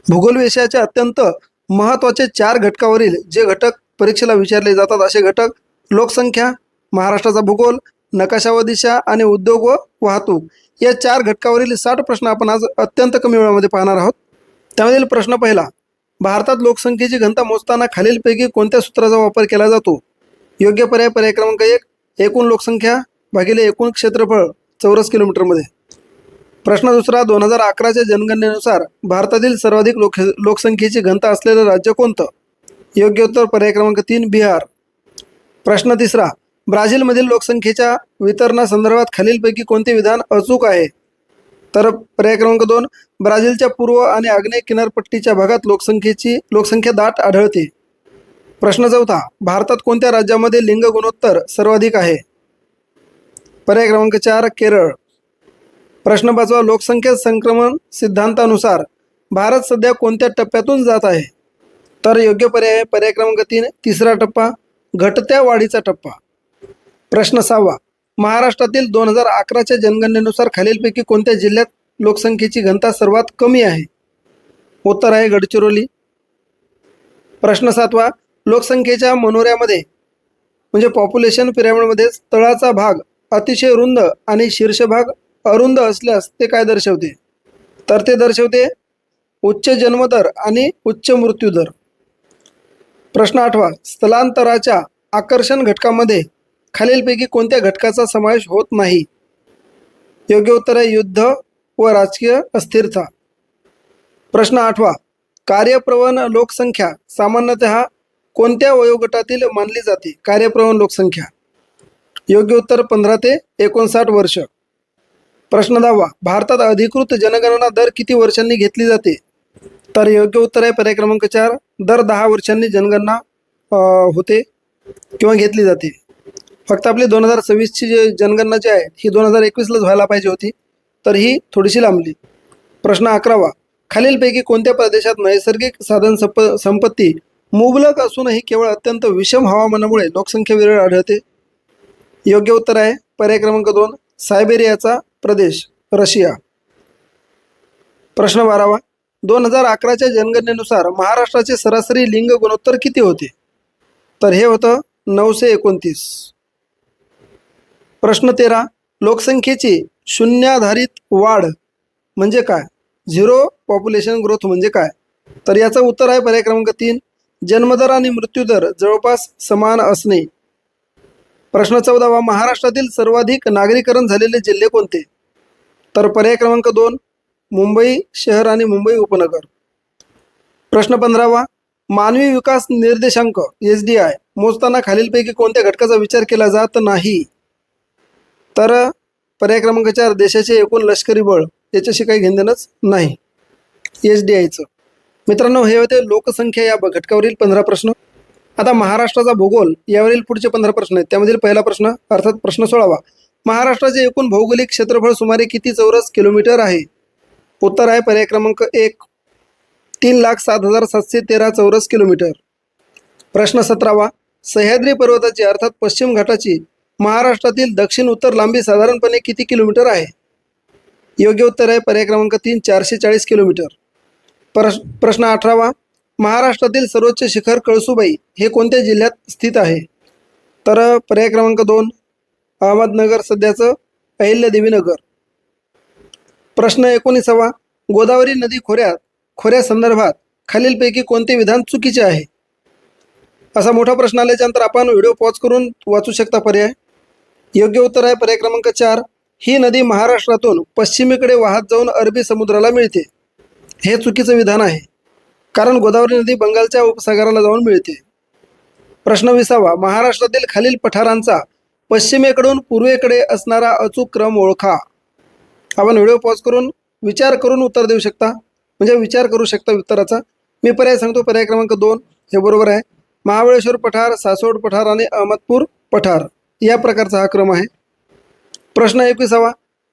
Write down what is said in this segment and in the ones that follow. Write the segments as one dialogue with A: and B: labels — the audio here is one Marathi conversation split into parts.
A: भूगोल विषयाचे अत्यंत महत्त्वाचे 4 घटकावरील जे घटक परीक्षेला विचारले जातात असे घटक लोकसंख्या, महाराष्ट्राचा भूगोल, नकाशा व दिशा आणि उद्योग व वाहतूक या 4 घटकावरील 60 प्रश्न आपण आज अत्यंत कमी वेळामध्ये पाहणार आहोत. त्यामधील प्रश्न पहिला, भारतात लोकसंख्येची घनता मोजताना खालीलपैकी कोणत्या सूत्राचा वापर केला जातो? योग्य पर्याय क्रमांक 1, एकूण लोकसंख्या भागिले एकूण क्षेत्रफळ चौरस किलोमीटरमध्ये. प्रश्न दुसरा, 2011च्या जनगणनेनुसार भारतातील सर्वाधिक लोकसंख्येची घनता असलेलं राज्य कोणतं? योग्य उत्तर पर्याय क्रमांक 3, बिहार. प्रश्न तिसरा, ब्राझीलमधील लोकसंख्येच्या वितरणासंदर्भात खालीलपैकी कोणते विधान अचूक आहे? तर पर्याय क्रमांक 2, ब्राझीलच्या पूर्व आणि आग्नेय किनारपट्टीच्या भागात लोकसंख्या दाट आढळते. प्रश्न चौथा, भारतात कोणत्या राज्यामध्ये लिंग गुणोत्तर सर्वाधिक आहे? पर्याय क्रमांक 4, केरळ. प्रश्न पाचवा, लोकसंख्या संक्रमण सिद्धांतानुसार भारत सध्या कोणत्या टप्प्यातून जात आहे? तर योग्य पर्याय क्रमांक 3, तिसरा टप्पा, घटत्या वाढीचा टप्पा. प्रश्न सहावा, महाराष्ट्रातील 2011च्या जनगणनेनुसार खालीलपैकी कोणत्या जिल्ह्यात लोकसंख्येची घनता सर्वात कमी आहे? उत्तर आहे गडचिरोली. प्रश्न सातवा, लोकसंख्येच्या मनोऱ्यामध्ये म्हणजे पॉप्युलेशन पिरामिडमध्ये तळाचा भाग अतिशय रुंद आणि शीर्षभाग अरुंद असल्यास ते काय दर्शवते? तर ते दर्शवते उच्च जन्मदर आणि उच्च मृत्यूदर. प्रश्न आठवा, स्थलांतराच्या आकर्षण घटकामध्ये खालीलपैकी कोणत्या घटकाचा समावेश होत नाही? योग्य उत्तर आहे युद्ध व राजकीय अस्थिरता. प्रश्न आठवा, कार्यप्रवण लोकसंख्या सामान्यतः कोणत्या वयोगटातील मानली जाते? कार्यप्रवण लोकसंख्या. योग्य उत्तर 15 ते 59 वर्ष. प्रश्न 10वा, भारतात अधिकृत जनगणना दर किती वर्षांनी घेतली जाते? तर योग्य उत्तर आहे पर्याय क्रमांक 4, दर 10 वर्षांनी जनगणना होते किंवा घेतली जाते. फक्त आपली 2026ची जी जनगणना जी आहे ही 2021लाच व्हायला पाहिजे होती, तर ही थोडीशी लांबली. प्रश्न 11वा, खालीलपैकी कोणत्या प्रदेशात नैसर्गिक साधन संपत्ती मुबलक असूनही केवळ अत्यंत विषम हवामानामुळे लोकसंख्या विरळ आढळते? योग्य उत्तर आहे पर्याय क्रमांक 2, सायबेरियाचा प्रदेश, रशिया. प्रश्न 12वा, 2011च्या जनगणनेनुसार महाराष्ट्राचे सरासरी लिंग गुणोत्तर किती होते? तर हे होतं 929. प्रश्न 13, लोकसंख्येची शून्याधारित वाढ म्हणजे काय? झिरो पॉप्युलेशन ग्रोथ म्हणजे काय? तर याचं उत्तर आहे पर्याय क्रमांक 3, जन्मदर आणि मृत्यूदर जवळपास समान असणे. प्रश्न 14वा, महाराष्ट्रातील सर्वाधिक नागरीकरण झालेले जिल्हे कोणते? तर पर्याय क्रमांक 2, मुंबई शहर आणि मुंबई उपनगर. प्रश्न 15वा, मानवी विकास निर्देशांक SDI मोजताना खालीलपैकी कोणत्या घटकाचा विचार केला जात नाही? तर पर्याय क्रमांक 4, देशाचे एकूण लष्करी बळ याच्याशी काही घेणदेणंच नाही SDIचं. मित्रांनो, हे होते लोकसंख्या या घटकावरील 15 प्रश्न. आता महाराष्ट्राचा भूगोल यावरील पुढचे 15 प्रश्न आहेत. त्यामधील पहिला प्रश्न अर्थात प्रश्न 16वा, महाराष्ट्राचे एकूण भौगोलिक क्षेत्रफळ सुमारे किती चौरस किलोमीटर आहे? उत्तर आहे पर्याय क्रमांक 1, 3,07,713 चौरस किलोमीटर. प्रश्न 17वा, सह्याद्री पर्वताची अर्थात पश्चिम घाटाची महाराष्ट्रातील दक्षिण उत्तर लांबी साधारणपणे किती किलोमीटर आहे? योग्य उत्तर आहे पर्याय क्रमांक 3, 440 किलोमीटर. प्रश्न 18वा, महाराष्ट्रातील सर्वोच्च शिखर कळसुबाई हे कोणत्या जिल्ह्यात स्थित आहे? तर पर्याय क्रमांक 2, अहमदनगर सध्याचं अहिल्यादेवीनगर. प्रश्न 19वा, गोदावरी नदी खोऱ्यासंदर्भात खालीलपैकी कोणते विधान चुकीचे आहे? असा मोठा प्रश्न आल्याच्यानंतर आपण व्हिडिओ पॉज करून वाचू शकता पर्याय. योग्य उत्तर आहे पर्याय क्रमांक 4, ही नदी महाराष्ट्रातून पश्चिमेकडे वाहत जाऊन अरबी समुद्राला मिळते. हे चुकीचं विधान आहे, कारण गोदावरी नदी बंगालच्या उपसागराला जाऊन मिळते. प्रश्न 20वा, महाराष्ट्रातील खालील पठारांचा पश्चिमेकडून पूर्वेकडे असणारा अचूक क्रम ओळखा. आपण व्हिडिओ पॉज करून विचार करून उत्तर देऊ शकता, म्हणजे विचार करू शकता उत्तराचा. मी पर्याय सांगतो, पर्याय क्रमांक 2 हे बरोबर आहे. महाबळेश्वर पठार, सासवड पठार आणि अहमदपूर पठार या प्रकारचा हा क्रम आहे. प्रश्न 21वा,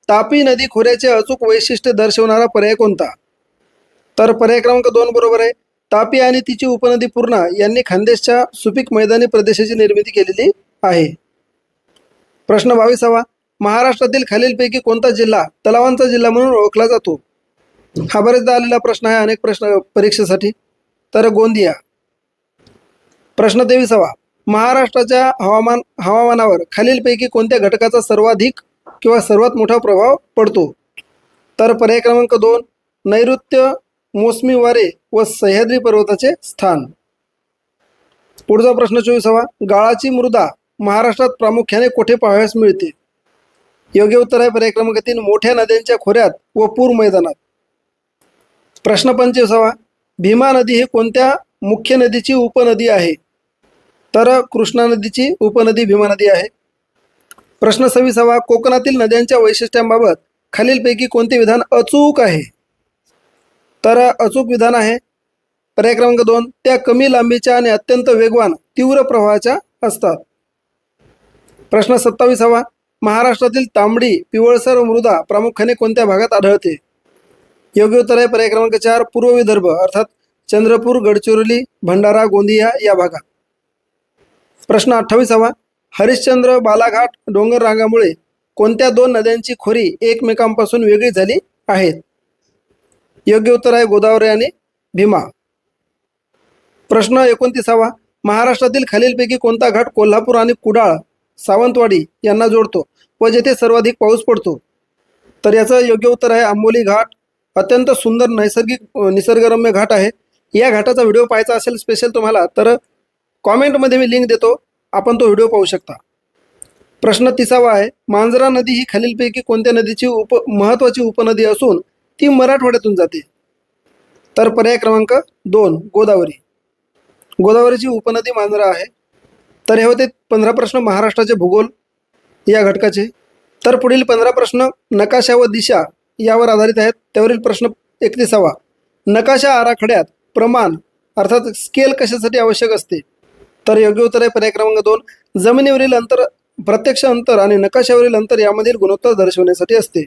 A: तापी नदी खोऱ्याचे अचूक वैशिष्ट्य दर्शवणारा पर्याय कोणता? तर पर्याय क्रमांक 2 बरोबर आहे. तापी आणि तिची उपनदी पूर्णा यांनी खानदेशच्या सुपीक मैदानी प्रदेशाची निर्मिती केलेली आहे. प्रश्न 22वा, महाराष्ट्रातील खालीलपैकी कोणता जिल्हा तलावांचा जिल्हा म्हणून ओळखला जातो? हा बरेचदा आलेला प्रश्न आहे, अनेक प्रश्न परीक्षेसाठी. तर गोंदिया. प्रश्न 23वा. महाराष्ट्राच्या हवामानावर खालीलपैकी कोणत्या घटकाचा सर्वाधिक किंवा सर्वात मोठा प्रभाव पडतो? तर पर्याय क्रमांक 2 नैऋत्य, मोसमी वारे व सह्याद्री पर्वताचे स्थान. पुढचा प्रश्न 24वा. गाळाची मृदा महाराष्ट्रात प्रामुख्याने कोठे पाहावयास मिळते? योग्य उत्तर आहे पर्याय क्रमांक 3 मोठ्या नद्यांच्या खोऱ्यात व पूर मैदानात. प्रश्न 25वा. भीमा नदी ही कोणत्या मुख्य नदीची उपनदी आहे? तर कृष्णा नदीची उपनदी भीमा नदी आहे. प्रश्न 26वा. कोकणातील नद्यांच्या वैशिष्ट्यांबाबत खालीलपैकी कोणते विधान अचूक आहे? तर अचूक विधान आहे पर्याय क्रमांक 2 त्या कमी लांबीच्या आणि अत्यंत वेगवान तीव्र प्रवाहाच्या असतात. प्रश्न 27वा. महाराष्ट्रातील तांबडी पिवळसर मृदा प्रामुख्याने कोणत्या भागात आढळते? योग्य उत्तर आहे पर्याय क्रमांक 4 पूर्व विदर्भ अर्थात चंद्रपूर, गडचिरोली, भंडारा, गोंदिया या भागात. प्रश्न 28वा. हरिश्चंद्र बालाघाट डोंगर रांगामुळे कोणत्या 2 नद्यांची खोरी एकमेकांपासून वेगळी झाली आहेत? योग्य उत्तर आहे गोदावरी आणि भीमा. प्रश्न 29वा. महाराष्ट्रातील खालीलपैकी कोणता घाट कोल्हापूर आणि कुडाळ, सावंतवाडी यांना जोडतो व जेथे सर्वाधिक पाऊस पडतो? तर याचं योग्य उत्तर आहे आंबोली घाट. अत्यंत सुंदर निसर्गरम्य घाट आहे. या घाटाचा व्हिडिओ पाहायचा असेल स्पेशल तुम्हाला तर कॉमेंटमध्ये मी लिंक देतो, आपण तो व्हिडिओ पाहू शकता. प्रश्न 30वा आहे. मांजरा नदी ही खालीलपैकी कोणत्या नदीची महत्त्वाची उपनदी असून ती मराठवाड्यातून जाते? तर पर्याय क्रमांक 2 गोदावरी. गोदावरीची उपनदी मांजरा आहे. तर हे होते 15 प्रश्न महाराष्ट्राचे भूगोल या घटकाचे. तर पुढील 15 प्रश्न नकाशा व दिशा यावर आधारित आहेत. त्यावरील प्रश्न 31वा. नकाशा आराखड्यात प्रमाण अर्थात स्केल कशासाठी आवश्यक असते? तर योग्य उत्तर आहे पर्याय क्रमांक 2 जमिनीवरील अंतर, प्रत्यक्ष अंतर आणि नकाशावरील अंतर यामधील गुणोत्तर दर्शवण्यासाठी असते.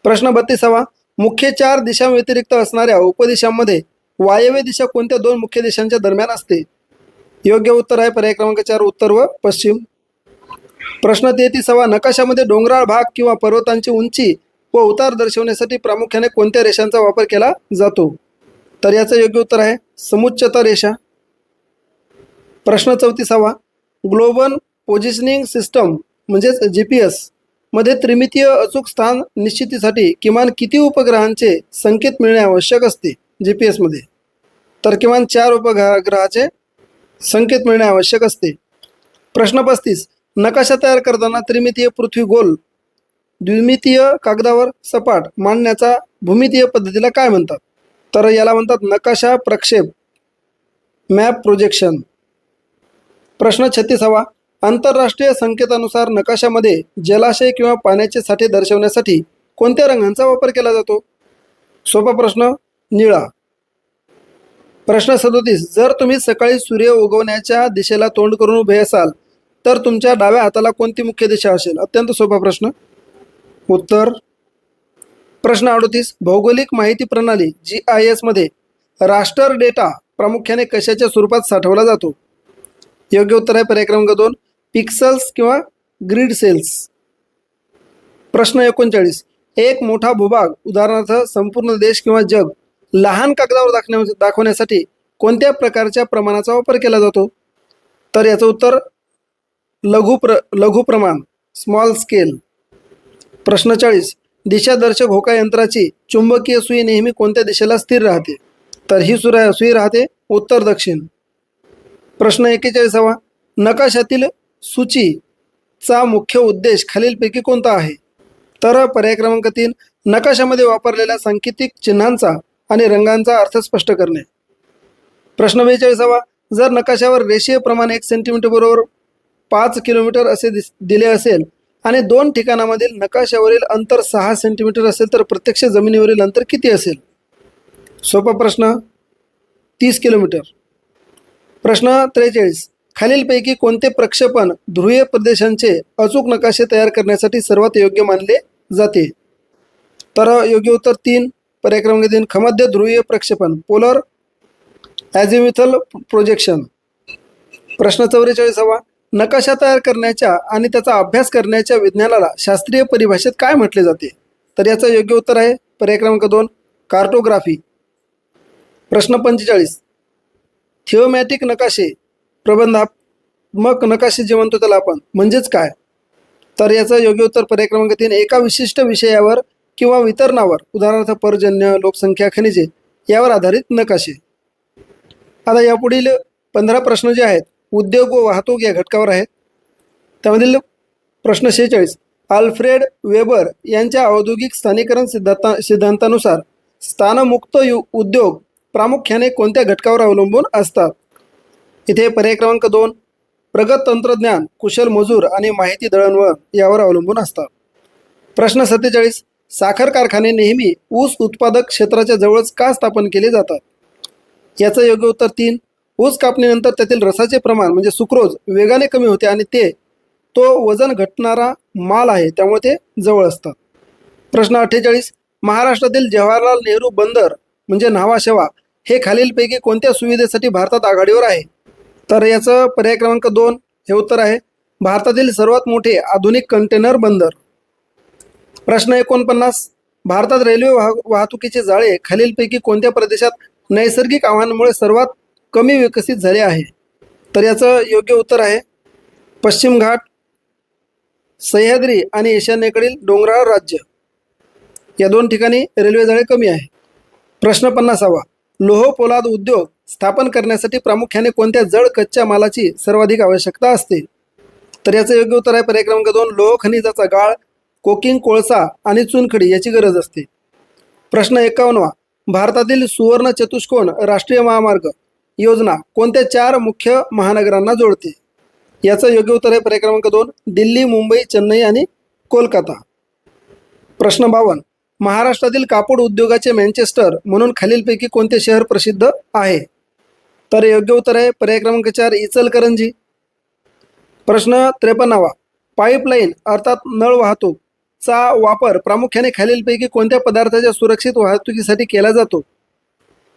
A: प्रश्न 32वा. मुख्य 4 दिशांव्यतिरिक्त असणाऱ्या उपदिशांमध्ये वायव्य दिशा कोणत्या 2 मुख्य दिशांच्या दरम्यान असते? योग्य उत्तर आहे पर्याय क्रमांक 4 उत्तर व पश्चिम. प्रश्न 33वा. नकाशामध्ये डोंगराळ भाग किंवा पर्वतांची उंची व उतार दर्शवण्यासाठी प्रामुख्याने कोणत्या रेषांचा वापर केला जातो? तर याचं योग्य उत्तर आहे समुच्चता रेषा. प्रश्न 34वा. ग्लोबल पोझिशनिंग सिस्टम म्हणजेच GPS मध्ये त्रिमितीय अचूक स्थान निश्चितीसाठी किमान किती उपग्रहांचे संकेत मिळणे आवश्यक असते GPS मध्ये? तर किमान 4 उपग्रहाचे संकेत मिळणे आवश्यक असते. प्रश्न 35. नकाशा तयार करताना त्रिमितीय पृथ्वी गोल, द्विमितीय कागदावर सपाट मांडण्याचा भूमितीय पद्धतीला काय म्हणतात? तर याला म्हणतात नकाशा प्रक्षेप, मॅप प्रोजेक्शन. प्रश्न 36वा. आंतरराष्ट्रीय संकेतानुसार नकाशामध्ये जलाशय किंवा पाण्याचे साठे दर्शवण्यासाठी कोणत्या रंगांचा वापर केला जातो? सोपा प्रश्न निळा. प्रश्न 37. जर तुम्ही सकाळी सूर्य उगवण्याच्या दिशेला तोंड करून उभे असाल तर तुमच्या डाव्या हाताला कोणती मुख्य दिशा असेल? अत्यंत सोपा प्रश्न. उत्तर. प्रश्न 38. भौगोलिक माहिती प्रणाली GIS मध्ये रास्टर डेटा प्रामुख्याने कशाच्या स्वरूपात साठवला जातो? योग्य उत्तर आहे पर्याय क्रमांक 2 पिक्सल्स किंवा ग्रीड सेल्स. प्रश्न 39. एक मोठा भूभाग उदाहरणार्थ संपूर्ण देश किंवा जग लहान कागदावर दाखवण्यासाठी कोणत्या प्रकारच्या प्रमाणाचा वापर केला जातो? तर याचं उत्तर लघु प्रमाण, स्मॉल स्केल. प्रश्न 40. दिशादर्शक होका यंत्राची चुंबकीय सुई नेहमी कोणत्या दिशेला स्थिर राहते? तर ही सुई राहते उत्तर दक्षिण. प्रश्न 41वा. नकाशातील सूचीचा मुख्य उद्देश खालीलपैकी कोणता आहे? तर पर्याय क्रमांक 3 नकाशामध्ये वापरलेल्या सांकेतिक चिन्हांचा आणि रंगांचा अर्थ स्पष्ट करणे. प्रश्न 42वा. जर नकाशावर रेषीय प्रमाण 1 सेंटीमीटर बरोबर 5 किलोमीटर असे दिले असेल आणि 2 ठिकाणामधील नकाशावरील अंतर 6 सेंटीमीटर असेल तर प्रत्यक्ष जमिनीवरील अंतर किती असेल? सोपा प्रश्न 30 किलोमीटर. प्रश्न 43. खालीलपैकी कोणते प्रक्षेपण ध्रुवीय प्रदेशांचे अचूक नकाशे तयार करण्यासाठी सर्वात योग्य मानले जाते? तर योग्य उत्तर 3 पर्याय क्रमांक 3 खमध्य ध्रुवीय प्रक्षेपण, पोलर ॲझिम्युथल प्रोजेक्शन. प्रश्न 44वा. नकाशा तयार करण्याच्या आणि त्याचा अभ्यास करण्याच्या विज्ञानाला शास्त्रीय परिभाषेत काय म्हटले जाते? तर याचं योग्य उत्तर आहे पर्याय क्रमांक 2 कार्टोग्राफी. प्रश्न 45, थिओमॅटिक नकाशे, प्रबंधात्मक नकाशे जे म्हणतो त्याला आपण, म्हणजेच काय? तर याचं योग्य उत्तर पर्याय क्रमांक 3, एका विशिष्ट विषयावर किंवा वितरणावर, उदाहरणार्थ पर्जन्य, लोकसंख्या, खनिजे यावर आधारित नकाशे. आता यापुढील 15 प्रश्न जे आहेत उद्योग व वाहतूक या घटकावर आहेत. त्यामधील प्रश्न 46, अल्फ्रेड वेबर यांच्या औद्योगिक स्थानीकरण सिद्धांतानुसार स्थानमुक्त उद्योग प्रामुख्याने कोणत्या घटकावर अवलंबून असतात? इथे पर्याय क्रमांक 2, प्रगत तंत्रज्ञान, कुशल मजूर आणि माहिती दळणवळण यावर अवलंबून असतात. प्रश्न 47, साखर कारखाने नेहमी ऊस उत्पादक क्षेत्राच्या जवळच का स्थापन केले जातात? याचं योग्य उत्तर 3, ऊस कापणीनंतर त्यातील रसाचे प्रमाण म्हणजे सुक्रोज वेगाने कमी होते आणि तो वजन घटणारा माल आहे, त्यामुळे ते जवळ असतात. प्रश्न 48, महाराष्ट्रातील जवाहरलाल नेहरू बंदर म्हणजे न्हावा शेवा हे खालीलपैकी कोणत्या सुविधेसाठी भारतात आघाडीवर आहे? तर याचं पर्याय क्रमांक 2 हे उत्तर आहे, भारतातील सर्वात मोठे आधुनिक कंटेनर बंदर. प्रश्न 49, भारतात रेल्वे वाहतुकीचे जाळे खालीलपैकी कोणत्या प्रदेशात नैसर्गिक आव्हानामुळे सर्वात कमी विकसित झाले आहे? तर याचं योग्य उत्तर आहे पश्चिम घाट, सह्याद्री आणि ईशान्येकडील डोंगराळ राज्य या 2 ठिकाणी रेल्वे जाळे कमी आहे. प्रश्न 50, लोह पोलाद उद्योग स्थापन करण्यासाठी प्रामुख्याने कोणत्या जड कच्च्या मालाची सर्वाधिक आवश्यकता असते? तर याचं योग्य उत्तर आहे पर्याय क्रमांक 2, लोह खनिजाचा गाळ, कोकिंग, कोळसा आणि चुनखडी याची गरज असते. प्रश्न 51, भारतातील सुवर्ण चतुष्कोन राष्ट्रीय महामार्ग योजना कोणत्या 4 मुख्य महानगरांना जोडते? याचं योग्य उत्तर आहे पर्याय क्रमांक 2, दिल्ली, मुंबई, चेन्नई आणि कोलकाता. प्रश्न 52, महाराष्ट्रातील कापड उद्योगाचे मँचेस्टर म्हणून खालीलपैकी कोणते शहर प्रसिद्ध आहे? तर योग्य उत्तर आहे पर्याय क्रमांक 4, इचलकरंजी. प्रश्न 53, पाईपलाईन अर्थात नळ वाहतूकचा वापर प्रामुख्याने खालीलपैकी कोणत्या पदार्थाच्या सुरक्षित वाहतुकीसाठी केला जातो?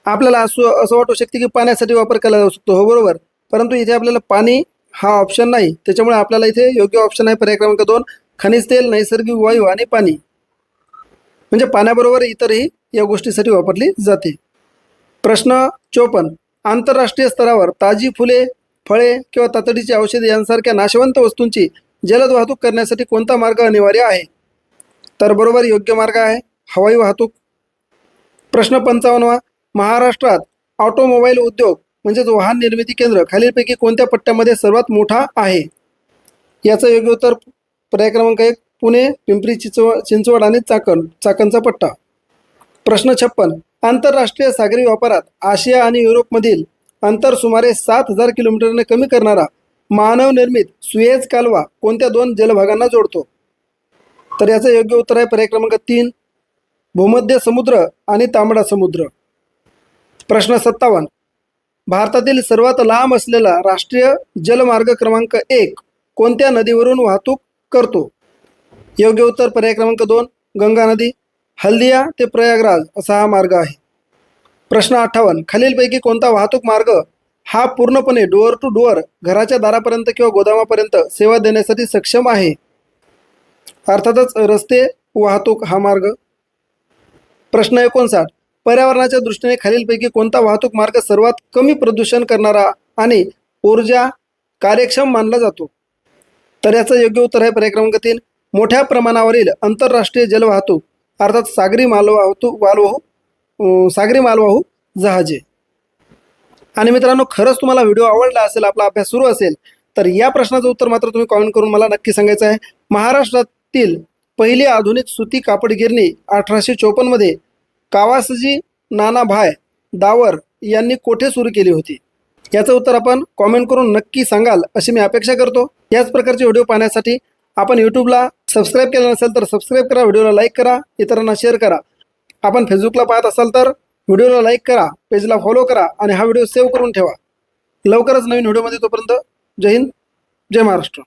A: आपल्याला असं वाटू शकते की पाण्यासाठी वापर केला जाऊ शकतो, हो बरोबर, परंतु इथे आपल्याला पाणी हा ऑप्शन नाही, त्याच्यामुळे आपल्याला इथे योग्य ऑप्शन आहे पर्याय क्रमांक 2, खनिज तेल, नैसर्गिक वायू आणि पाणी, म्हणजे पाण्याबरोबर इतरही या गोष्टीसाठी वापरली जाते. प्रश्न 54, आंतरराष्ट्रीय स्तरावर ताजी फुले, फळे किंवा तातडीची औषधे यांसारख्या नाशवंत वस्तूंची जलद वाहतूक करण्यासाठी कोणता मार्ग अनिवार्य आहे? तर बरोबर योग्य मार्ग आहे हवाई वाहतूक. प्रश्न 55, महाराष्ट्रात ऑटोमोबाईल उद्योग म्हणजेच वाहन निर्मिती केंद्र खालीलपैकी कोणत्या पट्ट्यामध्ये सर्वात मोठा आहे? याचं योग्य उत्तर पर्याय क्रमांक 1, पुणे, पिंपरी चिंचवड आणि चाकणचा पट्टा. प्रश्न 56, आंतरराष्ट्रीय सागरी व्यापारात आशिया आणि युरोपमधील अंतर सुमारे 7000 किलोमीटरने कमी करणारा मानवनिर्मित सुएझ कालवा कोणत्या 2 जलभागांना जोडतो? तर याचं योग्य उत्तर आहे पर्याय क्रमांक 3, भूमध्य समुद्र आणि तांबडा समुद्र. प्रश्न 57, भारतातील सर्वात लांब असलेला राष्ट्रीय जलमार्ग क्रमांक 1 कोणत्या नदीवरून वाहतूक करतो? योग्य उत्तर पर्याय क्रमांक 2, गंगा नदी. हल्दिया ते प्रयागराज असा हा मार्ग आहे. प्रश्न 58, खालीलपैकी कोणता वाहतूक मार्ग हा पूर्णपणे डोअर टू डोअर घराच्या दारापर्यंत किंवा गोदामापर्यंत सेवा देण्यासाठी सक्षम आहे? अर्थातच रस्ते वाहतूक हा मार्ग. प्रश्न 59, पर्यावरणाच्या दृष्टीने खालीलपैकी कोणता वाहतूक मार्ग सर्वात कमी प्रदूषण करणारा आणि ऊर्जा कार्यक्षम मानला जातो? तर याचं योग्य उत्तर आहे पर्याय क्रमांक 3, मोठ्या प्रमाणावरील आंतरराष्ट्रीय जलवाहतूक अर्थात सागरी मालवाहू जहाजे. आणि मित्रांनो, खरंच तुम्हाला व्हिडिओ आवडला असेल, आपला अभ्यास सुरू असेल, तर या प्रश्नाचं उत्तर मात्र तुम्ही कमेंट करून मला नक्की सांगायचं आहे. महाराष्ट्रातील पहिली आधुनिक सुती कापड गिरणी 1854 मध्ये कावासजी नानाभाय दावर यांनी कोठे सुरू केली होती? याचं उत्तर आपण कॉमेंट करून नक्की सांगाल अशी मी अपेक्षा करतो. याच प्रकारचे व्हिडिओ पाहण्यासाठी आपण यूट्यूबला सबस्क्राईब केलं नसेल तर सबस्क्राईब करा, व्हिडिओला लाईक करा, इतरांना शेअर करा. आपण फेसबुकला पाहत असाल तर व्हिडिओला लाईक करा, पेजला फॉलो करा आणि हा व्हिडिओ सेव्ह करून ठेवा. लवकरच नवीन व्हिडिओमध्ये, तोपर्यंत जय हिंद, जय महाराष्ट्र.